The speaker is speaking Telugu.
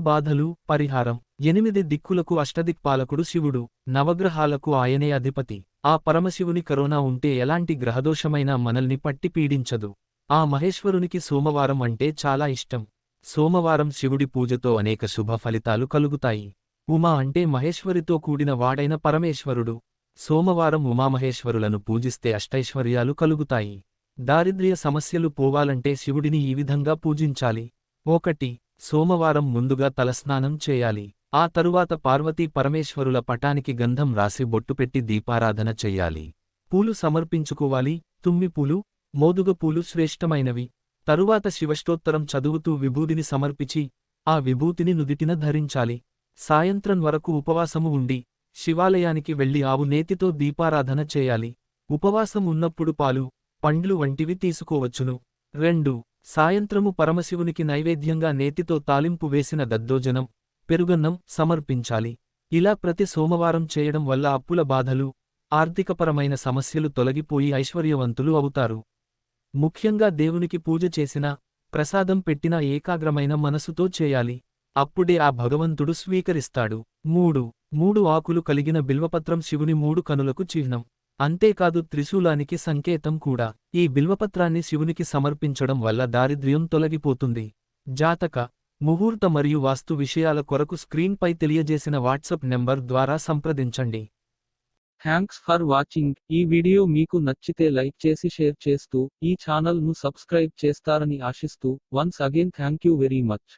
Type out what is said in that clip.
బాధలు పరిహారం 8 దిక్కులకు అష్టదిక్పాలకుడు శివుడు, నవగ్రహాలకు ఆయనే అధిపతి. ఆ పరమశివుని కరోనా ఉంటే ఎలాంటి గ్రహదోషమైనా మనల్ని పట్టి పీడించదు. ఆ మహేశ్వరునికి సోమవారం అంటే చాలా ఇష్టం. సోమవారం శివుడి పూజతో అనేక శుభ ఫలితాలు కలుగుతాయి. ఉమా అంటే మహేశ్వరితో కూడిన వాడైన పరమేశ్వరుడు. సోమవారం ఉమామహేశ్వరులను పూజిస్తే అష్టైశ్వర్యాలు కలుగుతాయి. దారిద్ర్య సమస్యలు పోవాలంటే శివుడిని ఈ విధంగా పూజించాలి. 1. సోమవారం ముందుగా తలస్నానం చేయాలి. ఆ తరువాత పార్వతీ పరమేశ్వరుల పటానికి గంధం రాసి బొట్టు పెట్టి దీపారాధన చెయ్యాలి. పూలు సమర్పించుకోవాలి. తుమ్మిపూలు, మోదుగపూలు శ్రేష్టమైనవి. తరువాత శివష్టోత్తరం చదువుతూ విభూదిని సమర్పించి ఆ విభూతిని నుదిటిన ధరించాలి. సాయంత్రం వరకు ఉపవాసము ఉండి శివాలయానికి వెళ్లి ఆవు నేతితో దీపారాధన చేయాలి. ఉపవాసం ఉన్నప్పుడు పాలు, పండ్లు వంటివి తీసుకోవచ్చును. 2. సాయంత్రము పరమశివునికి నైవేద్యంగా నేతితో తాలింపు వేసిన దద్దోజనం, పెరుగన్నం సమర్పించాలి. ఇలా ప్రతి సోమవారం చేయడం వల్ల అప్పుల బాధలు, ఆర్థికపరమైన సమస్యలు తొలగిపోయి ఐశ్వర్యవంతులు అవుతారు. ముఖ్యంగా దేవునికి పూజ చేసినా, ప్రసాదం పెట్టినా ఏకాగ్రమైన మనసుతో చేయాలి. అప్పుడే ఆ భగవంతుడు స్వీకరిస్తాడు. 3 ఆకులు కలిగిన బిల్వపత్రం శివుని 3 కనులకు చిహ్నం. అంతేకాదు త్రిశూలానికి సంకేతం కూడా. ఈ బిల్వపత్రాన్ని శివునికి సమర్పించడం వల్ల దారిద్ర్యం తొలగిపోతుంది. జాతక, ముహూర్త మరియు వాస్తు విషయాల కొరకు స్క్రీన్పై తెలియజేసిన వాట్సాప్ నెంబర్ ద్వారా సంప్రదించండి. Thanks for watching. ఈ వీడియో మీకు నచ్చితే లైక్ చేసి షేర్ చేస్తూ ఈ ఛానల్ ను సబ్స్క్రైబ్ చేస్తారని ఆశిస్తూ once again thank you very much.